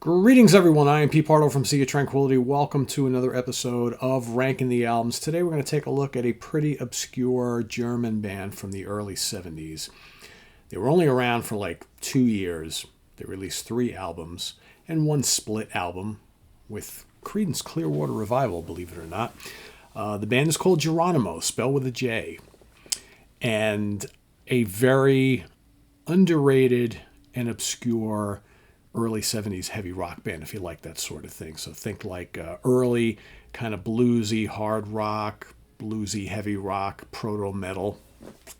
Greetings, everyone. I am Pete Pardo from Sea of Tranquility. Welcome to another episode of Ranking the Albums. Today, we're going to take a look at a pretty obscure German band from the early 70s. They were only around for like 2 years. They released 3 albums and 1 split album with Creedence Clearwater Revival, believe it or not. The band is called Jeronimo, spelled with a J, and a very underrated and obscure early 70s heavy rock band, if you like that sort of thing. So think like early kind of bluesy hard rock, bluesy heavy rock, proto metal.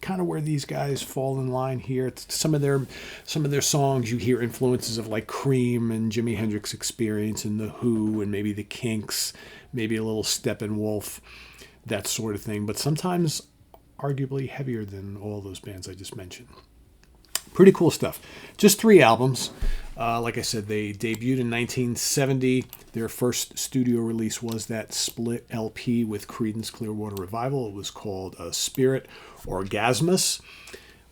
Kind of where these guys fall in line here. It's some of their songs you hear influences of like Cream and Jimi Hendrix Experience and The Who and maybe the Kinks, maybe a little Steppenwolf, that sort of thing. But sometimes arguably heavier than all those bands I just mentioned. Pretty cool stuff. Just 3 albums. Like I said, they debuted in 1970. Their first studio release was that split LP with Creedence Clearwater Revival. It was called Spirit Orgasmus.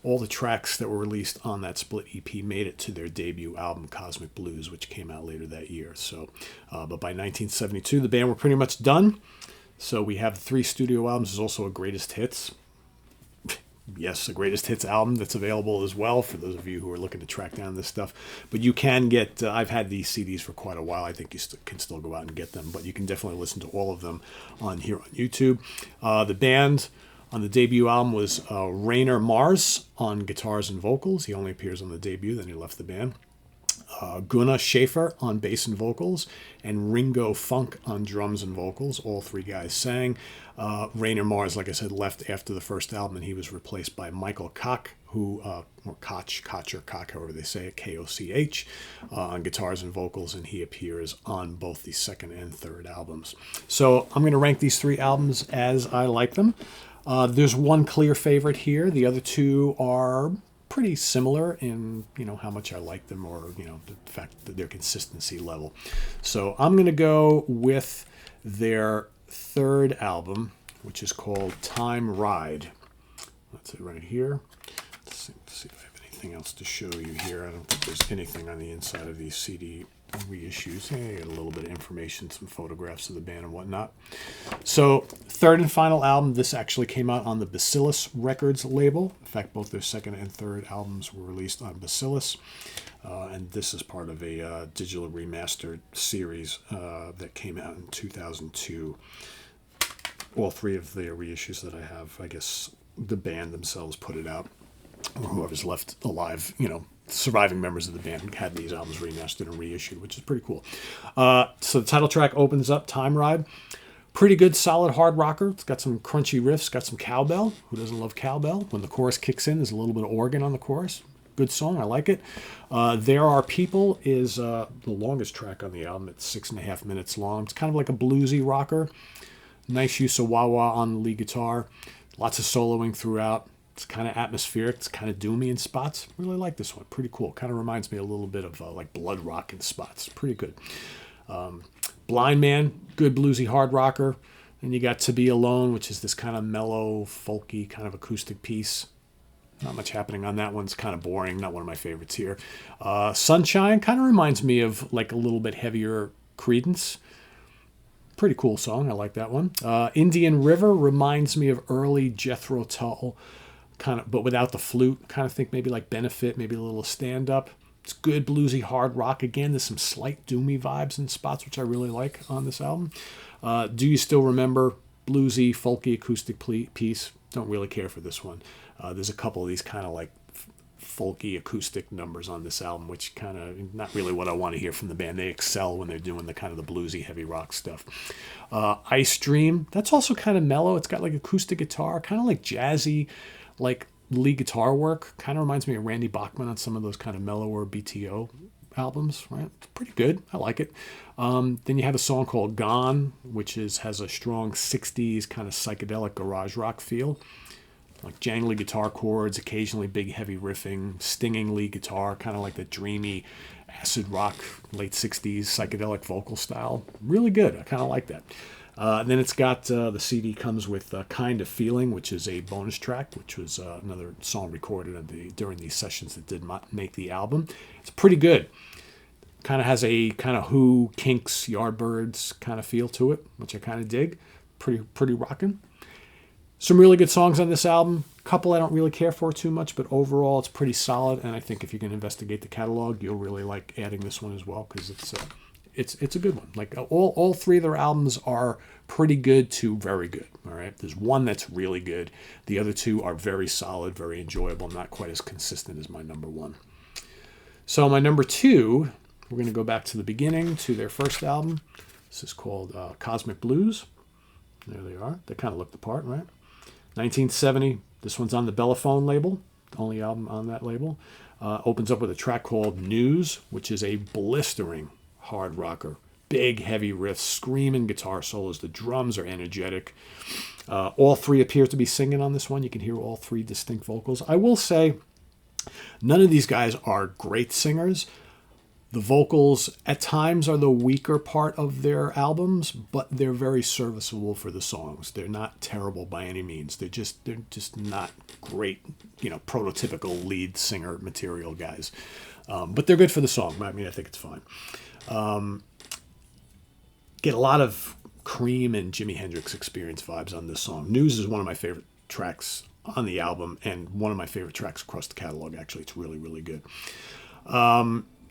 All the tracks that were released on that split EP made it to their debut album, Cosmic Blues, which came out later that year. So, but by 1972, the band were pretty much done. So we have the 3 studio albums. There's also a greatest hits. Yes, a greatest hits album that's available as well for those of you who are looking to track down this stuff. But you can get, I've had these CDs for quite a while. I think you can still go out and get them, but you can definitely listen to all of them on here on YouTube. The band on the debut album was Rainer Mars on guitars and vocals. He only appears on the debut, then he left the band. Gunnar Schäfer on bass and vocals, and Ringo Funk on drums and vocals. All 3 guys sang. Rainer Mars, like I said, left after the first album, and he was replaced by Michael Koch, or Koch, however they say it, Koch, on guitars and vocals, and he appears on both the second and third albums. So I'm going to rank these 3 albums as I like them. There's one clear favorite here. The other 2 are pretty similar in, how much I like them, or, the fact that their consistency level. So I'm going to go with their third album, which is called Time Ride. That's it right here. Let's see if I have anything else to show you here. I don't think there's anything on the inside of these CD reissues. Hey, I got a little bit of information, some photographs of the band and whatnot. So, third and final album. This actually came out on the Bacillus Records label. In fact, both their second and third albums were released on Bacillus. And this is part of a digital remastered series that came out in 2002. All 3 of the reissues that I have, I guess the band themselves put it out, or whoever's left alive, surviving members of the band had these albums remastered and reissued, which is pretty cool. So the title track opens up, Time Ride. Pretty good, solid hard rocker. It's got some crunchy riffs, got some cowbell. Who doesn't love cowbell? When the chorus kicks in, there's a little bit of organ on the chorus. Good song, I like it. There Are People is the longest track on the album. It's 6.5 minutes long. It's kind of like a bluesy rocker. Nice use of wah-wah on the lead guitar. Lots of soloing throughout. It's kind of atmospheric. It's kind of doomy in spots. Really like this one. Pretty cool. Kind of reminds me a little bit of like Blood Rock in spots. Pretty good. Blind Man, good bluesy hard rocker. And you got To Be Alone, which is this kind of mellow, folky kind of acoustic piece. Not much happening on that one. It's kind of boring. Not one of my favorites here. Sunshine kind of reminds me of like a little bit heavier Creedence. Pretty cool song. I like that one. Indian River reminds me of early Jethro Tull, kind of, but without the flute. Kind of think maybe like Benefit, maybe a little stand-up. It's good bluesy hard rock. Again, there's some slight doomy vibes in spots, which I really like on this album. Do You Still Remember? Bluesy, folky, acoustic piece. Don't really care for this one. There's a couple of these kind of like folky acoustic numbers on this album, which kind of not really what I want to hear from the band. They excel when they're doing the kind of the bluesy heavy rock stuff. Ice Dream, that's also kind of mellow. It's got like acoustic guitar, kind of like jazzy, like lead guitar work. Kind of reminds me of Randy Bachman on some of those kind of mellower BTO albums, right? It's pretty good. I like it. Then you have a song called Gone, which has a strong 60s kind of psychedelic garage rock feel. Like jangly guitar chords, occasionally big heavy riffing, stinging lead guitar, kind of like the dreamy acid rock late 60s psychedelic vocal style. Really good. I kind of like that. And then it's got, the CD comes with Kind of Feeling, which is a bonus track, which was another song recorded during these sessions that did not make the album. It's pretty good. Kind of has a kind of Who, Kinks, Yardbirds kind of feel to it, which I kind of dig. Pretty rocking. Some really good songs on this album. A couple I don't really care for too much, but overall it's pretty solid. And I think if you can investigate the catalog, you'll really like adding this one as well, because it's a good one. Like all three of their albums are pretty good to very good. All right, there's one that's really good. The other two are very solid, very enjoyable, not quite as consistent as my number one. So my number two, we're going to go back to the beginning, to their first album. This is called Cosmic Blues. There they are. They kind of look the part, right? 1970. This one's on the Bellophone label, the only album on that label. Opens up with a track called News, which is a blistering hard rocker. Big, heavy riffs, screaming guitar solos. The drums are energetic. All three appear to be singing on this one. You can hear all three distinct vocals. I will say, none of these guys are great singers. The vocals at times are the weaker part of their albums, but they're very serviceable for the songs. They're not terrible by any means. They're just not great, prototypical lead singer material guys. But they're good for the song. I mean, I think it's fine. Get a lot of Cream and Jimi Hendrix Experience vibes on this song. News is one of my favorite tracks on the album and one of my favorite tracks across the catalog. Actually, it's really, really good.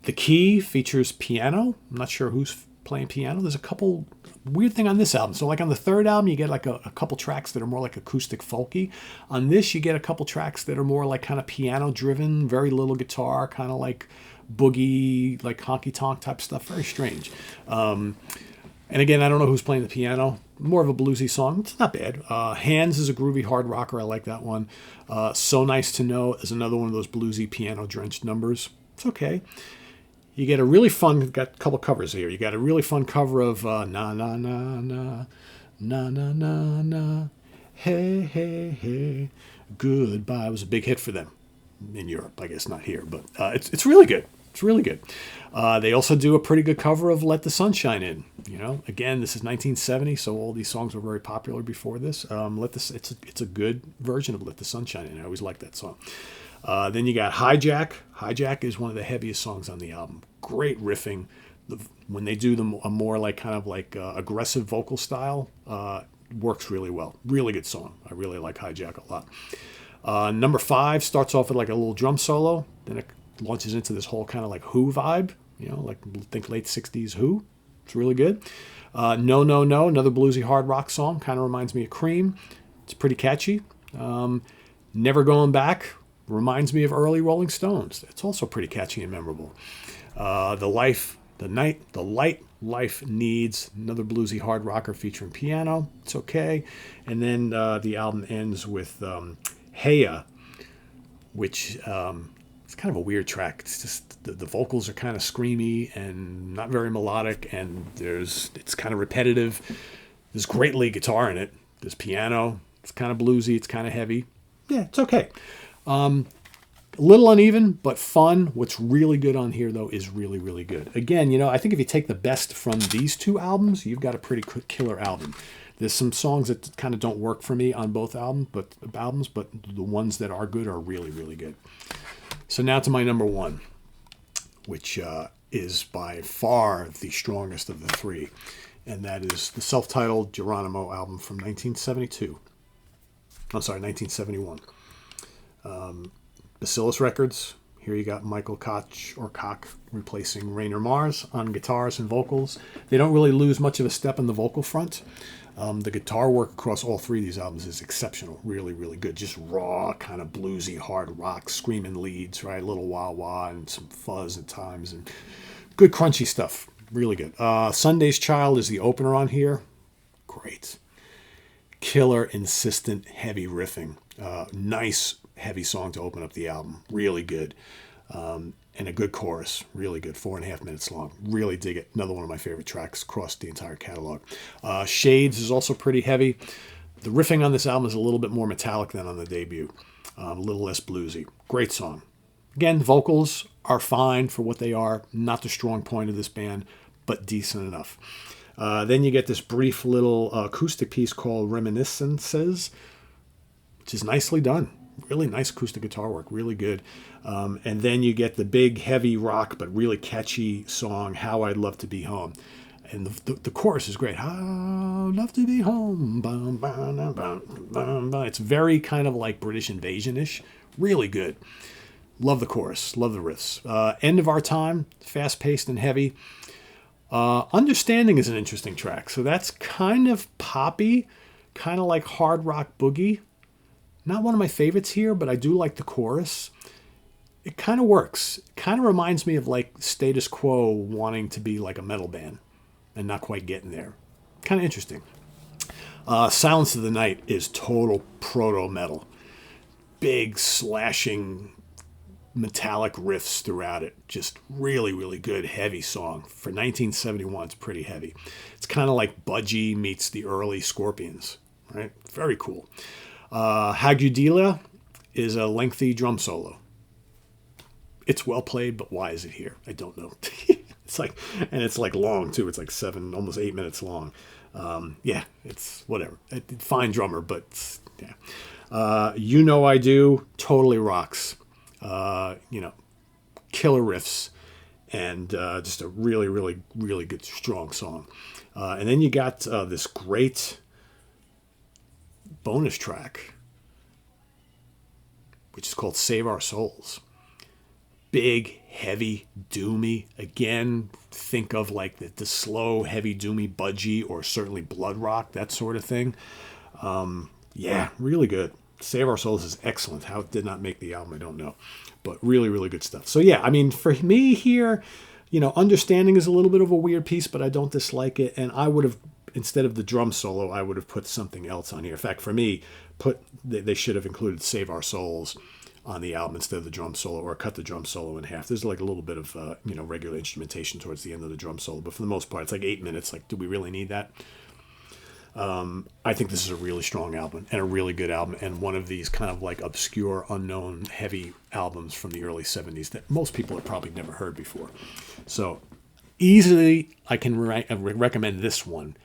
The key features piano. I'm not sure who's playing piano. There's a couple weird thing on this album. So like on the third album, you get like a couple tracks that are more like acoustic folky. On this, you get a couple tracks that are more like kind of piano driven, very little guitar, kind of like boogie, like honky tonk type stuff. Very strange. And again, I don't know who's playing the piano. More of a bluesy song. It's not bad. Hands is a groovy hard rocker. I like that one. So Nice to Know is another one of those bluesy piano drenched numbers. It's okay. You get a really fun, got a couple covers here. You got a really fun cover of Na Na Na Na, Na Na Na Na, Hey Hey Hey, Goodbye. It was a big hit for them in Europe. I guess not here, but it's really good. It's really good. They also do a pretty good cover of Let the Sunshine In. Again, this is 1970, so all these songs were very popular before this. It's a good version of Let the Sunshine In. I always like that song. Then you got Hijack. Hijack is one of the heaviest songs on the album. Great riffing. When they do a more like kind of like aggressive vocal style, works really well. Really good song. I really like Hijack a lot. Number 5 starts off with like a little drum solo. Then it launches into this whole kind of like Who vibe. Like think late 60s Who. It's really good. No, No, No, another bluesy hard rock song. Kind of reminds me of Cream. It's pretty catchy. Never Going Back reminds me of early Rolling Stones. It's also pretty catchy and memorable. The Light Life Needs, another bluesy hard rocker featuring piano. It's okay. And then the album ends with Heya, which it's kind of a weird track. It's just the vocals are kind of screamy and not very melodic, and it's kind of repetitive. There's great lead guitar in it. There's piano. It's kind of bluesy. It's kind of heavy. Yeah, it's okay. A little uneven, but fun. What's really good on here, though, is really, really good. Again, I think if you take the best from these two albums, you've got a pretty killer album. There's some songs that kind of don't work for me on both albums, but the ones that are good are really, really good. So now to my number 1, which is by far the strongest of the three, and that is the self-titled Jeronimo album from 1972. I'm sorry, 1971. Bacillus Records. Here you got Michael Koch replacing Rainer Mars on guitars and vocals. They don't really lose much of a step in the vocal front. The guitar work across all three of these albums is exceptional. Really, really good. Just raw, kind of bluesy, hard rock, screaming leads, right? A little wah-wah and some fuzz at times. And good crunchy stuff. Really good. Sunday's Child is the opener on here. Great. Killer, insistent, heavy riffing. Nice, heavy song to open up the album. Really good. And a good chorus. Really good. 4.5 minutes long. Really dig it. Another one of my favorite tracks across the entire catalog. Shades is also pretty heavy. The riffing on this album is a little bit more metallic than on the debut. A little less bluesy. Great song. Again, vocals are fine for what they are. Not the strong point of this band, but decent enough. Then you get this brief little acoustic piece called Reminiscences, which is nicely done. really nice acoustic guitar work, really good. And then you get the big, heavy rock, but really catchy song, How I'd Love to Be Home. And the chorus is great. How I'd love to be home. Bum, bum, bum, bum, bum, bum. It's very kind of like British Invasion-ish. Really good. Love the chorus. Love the riffs. End of Our Time, fast-paced and heavy. Understanding is an interesting track. So that's kind of poppy, kind of like hard rock boogie. Not one of my favorites here, but I do like the chorus. It kind of works. It kind of reminds me of like Status Quo wanting to be like a metal band and not quite getting there. Kind of interesting. Silence of the Night is total proto-metal. Big slashing metallic riffs throughout it. Just really, really good, heavy song. For 1971, it's pretty heavy. It's kind of like Budgie meets the early Scorpions, right? Very cool. Hagudelia is a lengthy drum solo. It's well played, but why is it here? I don't know. It's like long too. It's like 7, almost 8 minutes long. Yeah, it's whatever. Fine drummer, but yeah. You Know I Do totally rocks. Killer riffs, and just a really, really, really good, strong song. And then you got this great bonus track, which is called Save Our Souls. Big, heavy, doomy. Again, think of like the slow, heavy, doomy Budgie, or certainly Blood Rock, that sort of thing. Yeah, really good. Save Our Souls is excellent. How it did not make the album, I don't know. But really, really good stuff. So yeah, I mean, for me here, Understanding is a little bit of a weird piece, but I don't dislike it. And I would have, instead of the drum solo, I would have put something else on here. In fact, for me, they should have included Save Our Souls on the album instead of the drum solo, or cut the drum solo in half. There's like a little bit of regular instrumentation towards the end of the drum solo, but for the most part, it's like 8 minutes. Like, do we really need that? I think this is a really strong album and a really good album, and one of these kind of like obscure, unknown, heavy albums from the early 70s that most people have probably never heard before. So easily I can recommend this one,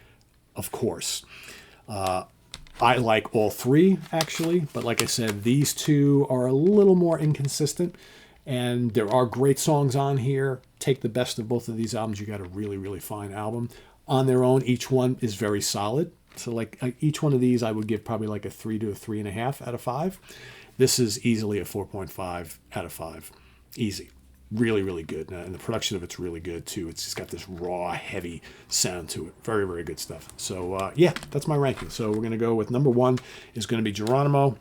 of course. I like all three, actually, but like I said, these two are a little more inconsistent, and there are great songs on here. Take the best of both of these albums, you got a really, really fine album. On their own, each one is very solid. So like each one of these, I would give probably like a 3 to a 3.5 out of 5. This is easily a 4.5 out of 5. Easy. Really, really good. And the production of it's really good too. It's just got this raw, heavy sound to it. Very, very good stuff. So yeah, that's my ranking. So we're going to go with number 1 is going to be Jeronimo.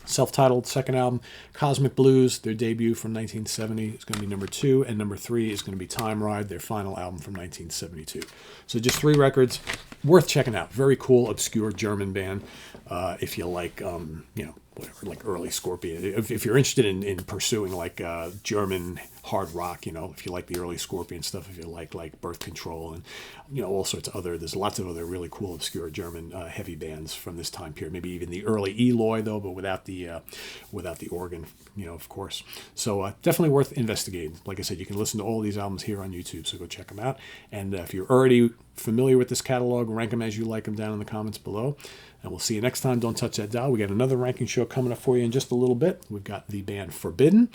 Self-titled second album. Cosmic Blues, their debut from 1970, is going to be number 2, and number 3 is going to be Time Ride, their final album from 1972. So just 3 records worth checking out. Very cool, obscure German band. If you like, whatever, like early Scorpion. If you're interested in pursuing like German hard rock, if you like the early Scorpion stuff, if you like Birth Control and all sorts of there's lots of other really cool obscure German heavy bands from this time period. Maybe even the early Eloy though, but without the organ, of course. So definitely worth investigating. Like I said, you can listen to all these albums here on YouTube, so go check them out. And if you're already familiar with this catalog, rank them as you like them down in the comments below. And we'll see you next time. Don't touch that dial. We got another ranking show coming up for you in just a little bit. We've got the band Forbidden.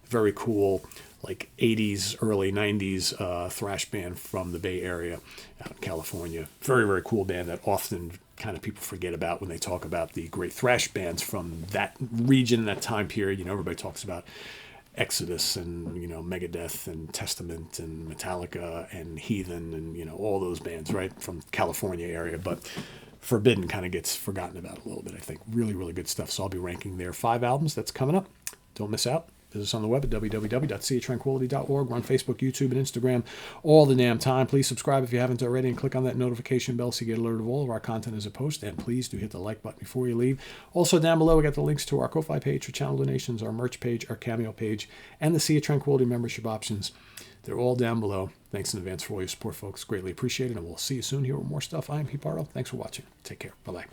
Very cool, like 80s, early 90s thrash band from the Bay Area out in California. Very, very cool band that often kind of people forget about when they talk about the great thrash bands from that region, that time period. Everybody talks about Exodus and Megadeth and Testament and Metallica and Heathen and all those bands, right, from California area. But Forbidden kind of gets forgotten about a little bit, I think. Really, really good stuff. So I'll be ranking their 5 albums. That's coming up. Don't miss out. Visit us on the web at www.seatranquility.org. We're on Facebook, YouTube, and Instagram all the damn time. Please subscribe if you haven't already and click on that notification bell so you get alerted of all of our content as a post. And please do hit the like button before you leave. Also down below, we got the links to our Ko-Fi page for channel donations, our merch page, our Cameo page, and the Sea of Tranquility membership options. They're all down below. Thanks in advance for all your support, folks. Greatly appreciated, and we'll see you soon here with more stuff. I'm Pete Pardo. Thanks for watching. Take care. Bye-bye.